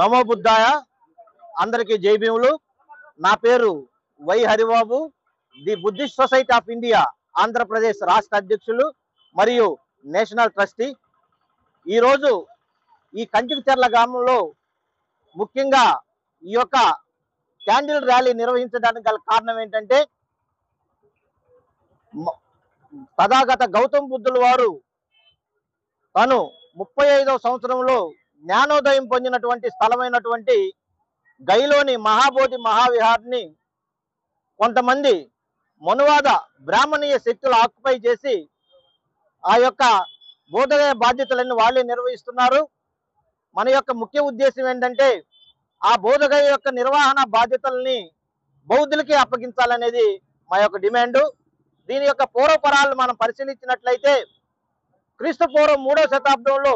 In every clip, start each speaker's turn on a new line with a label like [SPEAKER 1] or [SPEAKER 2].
[SPEAKER 1] నమో బుద్ధాయ. అందరికీ జై భీములు. నా పేరు Y Haribabu, the Buddhist society of India Andhra Pradesh రాష్ట్ర అధ్యక్షులు మరియు నేషనల్ ట్రస్టీ. ఈరోజు ఈ కంచికచర్ల గ్రామంలో ముఖ్యంగా ఈ యొక్క క్యాండిల్ ర్యాలీ నిర్వహించడానికి గల కారణం ఏంటంటే, తథాగత గౌతమ్ బుద్ధుల వారు తను 35వ సంవత్సరంలో జ్ఞానోదయం పొందినటువంటి స్థలమైనటువంటి గైలోని మహాబోధి మహావిహార్ని కొంతమంది మనువాద బ్రాహ్మణీయ శక్తులు ఆక్యుపై చేసి ఆ యొక్క బోధగయ బాధ్యతలన్నీ వాళ్ళే నిర్వహిస్తున్నారు. మన యొక్క ముఖ్య ఉద్దేశం ఏంటంటే, ఆ బోధగయ యొక్క నిర్వహణ బాధ్యతల్ని బౌద్ధులకి అప్పగించాలనేది మా యొక్క డిమాండు. దీని యొక్క పూర్వపరాలు మనం పరిశీలించినట్లయితే, క్రీస్తు పూర్వం 3వ శతాబ్దంలో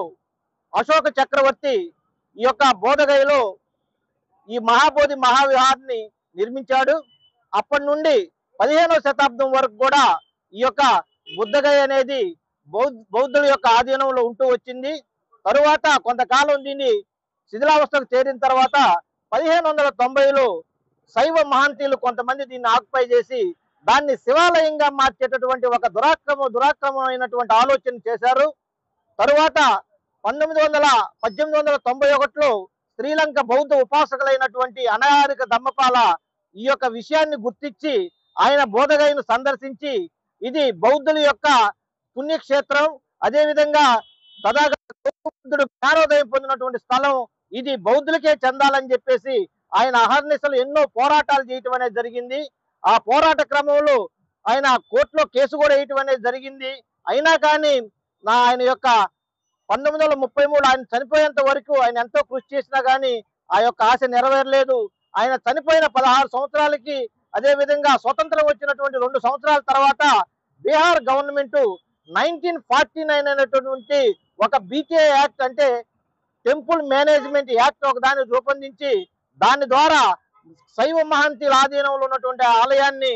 [SPEAKER 1] అశోక చక్రవర్తి ఈ యొక్క బోధగయలో ఈ మహాబోధి మహావిహార్ని నిర్మించాడు. అప్పటి నుండి 15వ శతాబ్దం వరకు కూడా ఈ యొక్క బుద్ధగయ అనేది బౌద్ధుల యొక్క ఆధీనంలో ఉంటూ వచ్చింది. తరువాత కొంతకాలం దీన్ని శిథిలావస్థకు చేరిన తర్వాత 1590లో శైవ మహాంతీలు కొంతమంది దీన్ని ఆక్యుపై చేసి దాన్ని శివాలయంగా మార్చేటటువంటి ఒక దురాక్రమమైనటువంటి ఆలోచన చేశారు. తరువాత 1891లో శ్రీలంక బౌద్ధ ఉపాసకులైనటువంటి అనాయారిక ధమ్మపాల ఈ యొక్క విషయాన్ని గుర్తించి ఆయన బోధగయను సందర్శించి, ఇది బౌద్ధుల యొక్క పుణ్యక్షేత్రం, అదేవిధంగా తథాగతుడు జ్ఞానోదయం పొందినటువంటి స్థలం, ఇది బౌద్ధులకే చెందాలని చెప్పేసి ఆయన అహర్నిశలు ఎన్నో పోరాటాలు చేయటం అనేది జరిగింది. ఆ పోరాట క్రమంలో ఆయన కోర్టులో కేసు కూడా వేయటం అనేది జరిగింది. అయినా కానీ ఆయన యొక్క 1933 ఆయన చనిపోయేంత వరకు ఆయన ఎంతో కృషి చేసినా కానీ ఆ యొక్క ఆశ నెరవేరలేదు. ఆయన చనిపోయిన 16 సంవత్సరాలకి, అదేవిధంగా స్వతంత్రం వచ్చినటువంటి 2 సంవత్సరాల తర్వాత బీహార్ గవర్నమెంట్ 1949 అనేటువంటి ఒక బీటీఏ యాక్ట్, అంటే టెంపుల్ మేనేజ్మెంట్ యాక్ట్ ఒక దాన్ని రూపొందించి దాని ద్వారా శైవ మహంతీల ఆధీనంలో ఉన్నటువంటి ఆలయాన్ని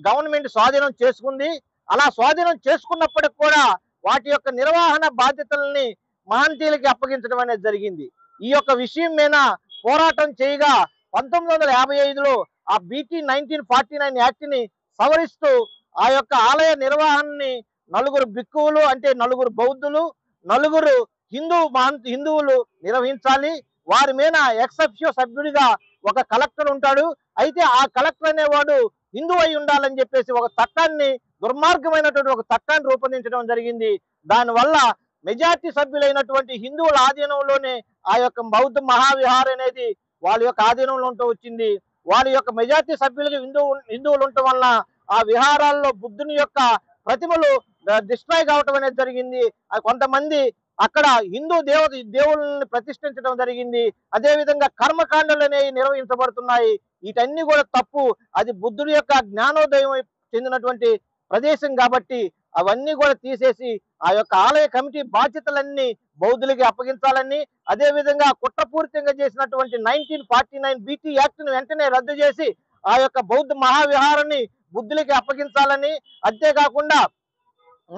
[SPEAKER 1] గవర్నమెంట్ స్వాధీనం చేసుకుంది. అలా స్వాధీనం చేసుకున్నప్పటికి కూడా వాటి యొక్క నిర్వహణ బాధ్యతల్ని మహంతీలకి అప్పగించడం అనేది జరిగింది. ఈ యొక్క విషయం మీద పోరాటం చేయగా 1955లో ఆ బీటీ 1949 యాక్ట్ ని సవరిస్తూ ఆ యొక్క ఆలయ నిర్వహణని 4 బిక్కువులు, అంటే 4 బౌద్ధులు, 4 హిందువులు నిర్వహించాలి. వారి మీద ఎక్సెప్షియో సభ్యుడిగా ఒక కలెక్టర్ ఉంటాడు. అయితే ఆ కలెక్టర్ అనేవాడు హిందూ అయి ఉండాలని చెప్పేసి ఒక చట్టాన్ని, దుర్మార్గమైనటువంటి ఒక చట్టాన్ని రూపొందించడం జరిగింది. దానివల్ల మెజార్టీ సభ్యులైనటువంటి హిందువుల ఆధీనంలోనే ఆ యొక్క బౌద్ధ మహావిహార్ అనేది వాళ్ళ యొక్క ఆధీనంలో ఉంటూ వచ్చింది. వాళ్ళ యొక్క మెజార్టీ సభ్యులకి హిందువులు ఉండటం వలన ఆ విహారాల్లో బుద్ధుని యొక్క ప్రతిమలు డిస్ట్రాయ్ కావటం అనేది జరిగింది. కొంతమంది అక్కడ హిందూ దేవుళ్ళని ప్రతిష్ఠించడం జరిగింది. అదేవిధంగా కర్మకాండలు అనేవి నిర్వహించబడుతున్నాయి. వీటన్ని కూడా తప్పు. అది బుద్ధుడి యొక్క జ్ఞానోదయం చెందినటువంటి ప్రదేశం కాబట్టి అవన్నీ కూడా తీసేసి ఆ యొక్క ఆలయ కమిటీ బాధ్యతలన్నీ బౌద్ధులకి అప్పగించాలని, అదేవిధంగా కుట్రపూరితంగా చేసినటువంటి 1949 బీటీ యాక్ట్ ను వెంటనే రద్దు చేసి ఆ యొక్క బౌద్ధ మహావిహారాన్ని బుద్ధులకి అప్పగించాలని, అంతేకాకుండా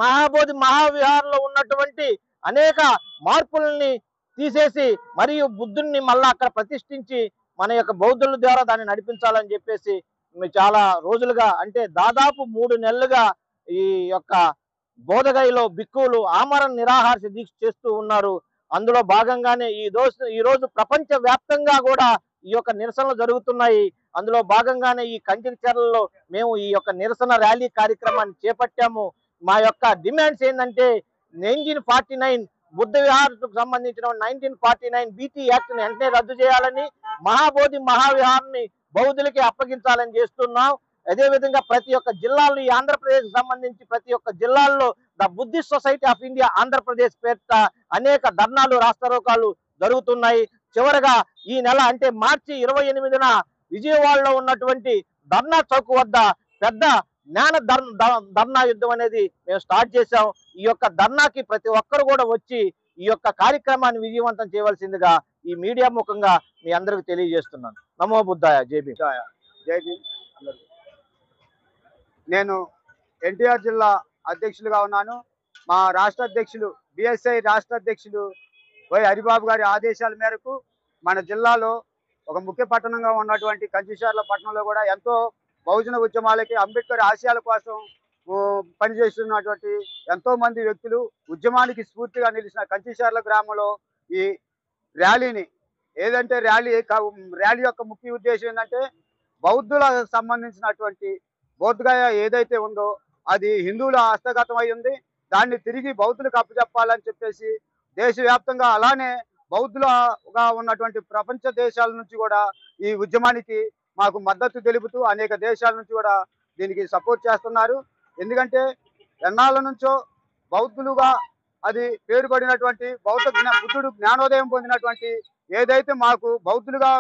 [SPEAKER 1] మహాబోధి మహావిహారంలో ఉన్నటువంటి అనేక మార్పులని తీసేసి మరియు బుద్ధుడిని మళ్ళా అక్కడ ప్రతిష్ఠించి మన యొక్క బౌద్ధుల ద్వారా దాన్ని నడిపించాలని చెప్పేసి చాలా రోజులుగా, అంటే దాదాపు 3 నెలలుగా ఈ యొక్క బోధగయలో బిక్కువులు ఆమరణ నిరాహార దీక్ష చేస్తూ ఉన్నారు. అందులో భాగంగానే ఈ రోజు ప్రపంచ వ్యాప్తంగా కూడా ఈ యొక్క నిరసనలు జరుగుతున్నాయి. అందులో భాగంగానే ఈ కంచికచర్లలో మేము ఈ యొక్క నిరసన ర్యాలీ కార్యక్రమాన్ని చేపట్టాము. మా యొక్క డిమాండ్స్ ఏంటంటే, 1949 బుద్ధ విహార్కు సంబంధించిన 1949 బీటీ యాక్ట్ ని వెంటనే రద్దు చేయాలని, మహాబోధి మహావిహార్ని బౌద్ధులకి అప్పగించాలని చేస్తున్నాం. అదేవిధంగా ప్రతి ఒక్క జిల్లాలో, ఈ ఆంధ్రప్రదేశ్ సంబంధించి ప్రతి ఒక్క జిల్లాల్లో the Buddhist society of India Andhra Pradesh పేరిట అనేక ధర్నాలు, రాస్తారోకాలు జరుగుతున్నాయి. చివరగా ఈ నెల, అంటే మార్చి 28న విజయవాడలో ఉన్నటువంటి ధర్నా చౌక్ వద్ద పెద్ద జ్ఞాన ధర్నా యుద్ధం అనేది మేము స్టార్ట్ చేశాం. ఈ యొక్క ధర్నాకి ప్రతి ఒక్కరు కూడా వచ్చి ఈ యొక్క కార్యక్రమాన్ని విజయవంతం చేయవలసిందిగా ఈ మీడియా ముఖంగా మీ అందరికి తెలియజేస్తున్నాను. నమో బుద్ధాయ. జై భీమ్.
[SPEAKER 2] జై భీమ్. నేను ఎన్టీఆర్ జిల్లా అధ్యక్షులుగా ఉన్నాను. మా రాష్ట్ర అధ్యక్షులు బిఎస్ఐ రాష్ట్ర అధ్యక్షులు వై హరిబాబు గారి ఆదేశాల మేరకు మన జిల్లాలో ఒక ముఖ్య పట్టణంగా ఉన్నటువంటి కంచిచర్ల పట్టణంలో కూడా ఎంతో బహుజన ఉద్యమాలకి అంబేద్కర్ ఆశయాల కోసం పనిచేస్తున్నటువంటి ఎంతో మంది వ్యక్తులు ఉద్యమానికి స్ఫూర్తిగా నిలిచిన కంచిచర్ల గ్రామంలో ఈ ర్యాలీని ఏదంటే ర్యాలీ యొక్క ముఖ్య ఉద్దేశం ఏంటంటే బౌద్ధులకు సంబంధించినటువంటి బౌద్ధగయ ఏదైతే ఉందో అది హిందువుల హస్తగతం అయి ఉంది. దాన్ని తిరిగి బౌద్ధులకు అప్పచెప్పాలని చెప్పేసి దేశవ్యాప్తంగా అలానే బౌద్ధులుగా ఉన్నటువంటి ప్రపంచ దేశాల నుంచి కూడా ఈ ఉద్యమానికి మాకు మద్దతు తెలుపుతూ అనేక దేశాల నుంచి కూడా దీనికి సపోర్ట్ చేస్తున్నారు. ఎందుకంటే ఎన్నాళ్ళ నుంచో బౌద్ధులుగా అది పేరుపడినటువంటి బుద్ధుడు జ్ఞానోదయం పొందినటువంటి ఏదైతే మాకు బౌద్ధులుగా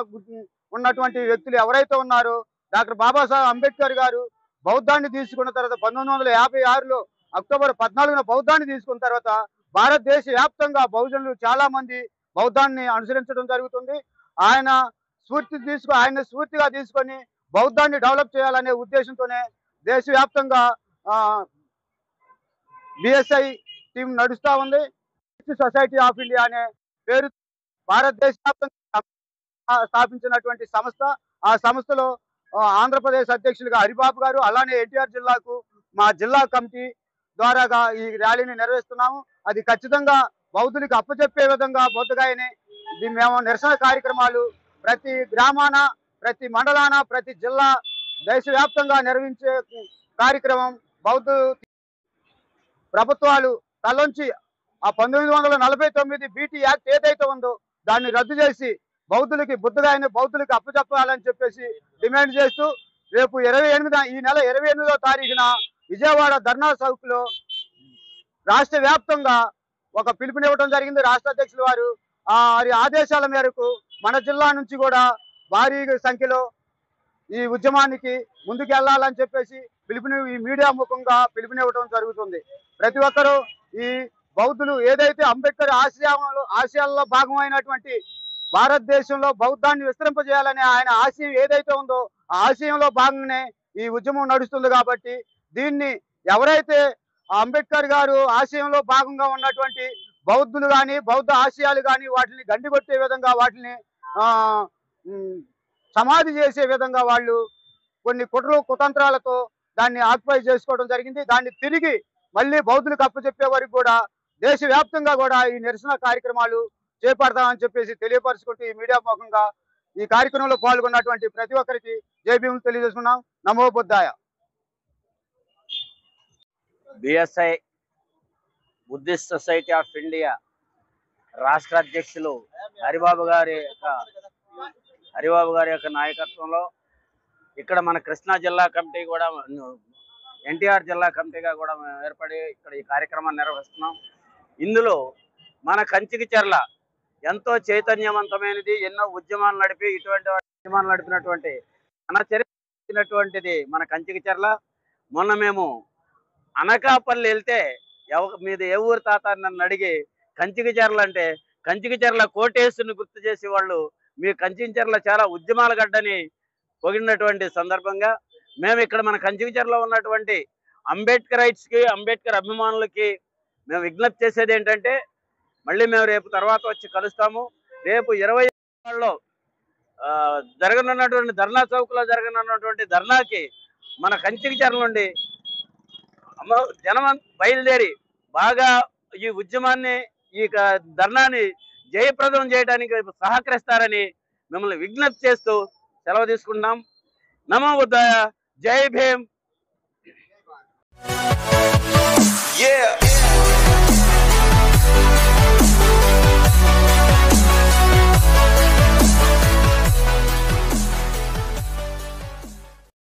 [SPEAKER 2] ఉన్నటువంటి వ్యక్తులు ఎవరైతే ఉన్నారో డాక్టర్ బాబాసాహెబ్ అంబేద్కర్ గారు బౌద్ధాన్ని తీసుకున్న తర్వాత 1956లో అక్టోబర్ 14న బౌద్ధాన్ని తీసుకున్న తర్వాత భారతదేశ వ్యాప్తంగా బహుజనులు చాలా మంది బౌద్ధాన్ని అనుసరించడం జరుగుతుంది. ఆయన స్ఫూర్తిగా తీసుకొని బౌద్ధాన్ని డెవలప్ చేయాలనే ఉద్దేశంతోనే దేశవ్యాప్తంగా బిఎస్ఐ టీం నడుస్తూ ఉంది. సొసైటీ ఆఫ్ ఇండియా అనే పేరు భారతదేశ వ్యాప్తంగా స్థాపించినటువంటి సంస్థ. ఆ సంస్థలో ఆంధ్రప్రదేశ్ అధ్యక్షులుగా హరిబాబు గారు, అలానే ఎన్టీఆర్ జిల్లాకు మా జిల్లా కమిటీ ద్వారాగా ఈ ర్యాలీని నిర్వహిస్తున్నాము. అది ఖచ్చితంగా బౌద్ధులకు అప్పచెప్పే విధంగా బౌద్ధగాయని మేము నిరసన కార్యక్రమాలు ప్రతి గ్రామాన, ప్రతి మండలాన, ప్రతి జిల్లా దేశవ్యాప్తంగా నిర్వహించే కార్యక్రమం బౌద్ధ ప్రభుత్వాలు తలొంచి ఆ 1949 BT యాక్ట్ ఏదైతే ఉందో దాన్ని రద్దు చేసి బౌద్ధులకి అప్పచెప్పాలని చెప్పేసి డిమాండ్ చేస్తూ రేపు ఈ నెల 28వ తారీఖున విజయవాడ ధర్నా చౌక్ లో రాష్ట్ర వ్యాప్తంగా ఒక పిలుపునివ్వడం జరిగింది. రాష్ట్ర అధ్యక్షులు వారు ఆదేశాల మేరకు మన జిల్లా నుంచి కూడా భారీ సంఖ్యలో ఈ ఉద్యమానికి ముందుకు వెళ్ళాలని చెప్పేసి ఈ మీడియా ముఖంగా పిలుపునివ్వడం జరుగుతుంది. ప్రతి ఒక్కరూ ఈ బౌద్ధులు ఏదైతే అంబేద్కర్ ఆశయాల్లో భాగమైనటువంటి భారతదేశంలో బౌద్ధాన్ని విస్తరింపజేయాలనే ఆయన ఆశయం ఏదైతే ఉందో ఆ ఆశయంలో భాగంగానే ఈ ఉద్యమం నడుస్తుంది. కాబట్టి దీన్ని ఎవరైతే అంబేద్కర్ గారు ఆశయంలో భాగంగా ఉన్నటువంటి బౌద్ధులు కానీ బౌద్ధ ఆశయాలు కానీ వాటిని గండికొట్టే విధంగా వాటిని సమాధి చేసే విధంగా వాళ్ళు కొన్ని కుతంత్రాలతో దాన్ని ఆక్యుపై చేసుకోవడం జరిగింది. దాన్ని తిరిగి మళ్ళీ బౌద్ధులకు అప్పచెప్పే వరకు కూడా దేశవ్యాప్తంగా కూడా ఈ నిరసన కార్యక్రమాలు చేపడతామని చెప్పేసి తెలియపరుచుకుంటూ ఈ మీడియా ముఖంగా ఈ కార్యక్రమంలో పాల్గొన్నటువంటి ప్రతి ఒక్కరికి జై భీములు తెలియజేస్తున్నాం. Namo Buddhaya.
[SPEAKER 3] BSI Buddhist society of India రాష్ట్ర అధ్యక్షులు హరిబాబు గారి యొక్క నాయకత్వంలో ఇక్కడ మన కృష్ణా జిల్లా కమిటీ కూడా ఎన్టీఆర్ జిల్లా కమిటీగా కూడా ఏర్పడి ఇక్కడ ఈ కార్యక్రమాన్ని నిర్వహిస్తున్నాం. ఇందులో మన కంచికిచర్ల ఎంతో చైతన్యవంతమైనది, ఎన్నో ఉద్యమాలు నడిపినటువంటి మన చరిత్రటువంటిది మన కంచికిచర్ల. మొన్న మేము అనకాపల్లి వెళ్తే మీది ఏ ఊరు తాత నన్ను అడిగి కంచికిచర్ల అంటే కంచికిచర్ల కోటేశ్వరుని గుర్తు చేసి వాళ్ళు మీ కంచికిచర్ల చాలా ఉద్యమాల గడ్డని పొగిడినటువంటి సందర్భంగా మేము ఇక్కడ మన కంచికిచర్లో ఉన్నటువంటి అంబేద్కరైట్స్కి, అంబేద్కర్ అభిమానులకి మేము విజ్ఞప్తి చేసేది ఏంటంటే మళ్ళీ మేము రేపు తర్వాత వచ్చి కలుస్తాము. రేపు 20లో జరగనున్నటువంటి ధర్నా చౌక్లో జరగనున్నటువంటి ధర్నాకి మన కంచికిచర్ల నుండి జనం బయలుదేరి బాగా ఈ ఉద్యమాన్ని, ఈ ధర్నాన్ని జయప్రదం చేయడానికి సహకరిస్తారని మిమ్మల్ని విజ్ఞప్తి చేస్తూ సెలవు తీసుకుంటున్నాం. నమో బుద్ధాయ. జై భీమ్.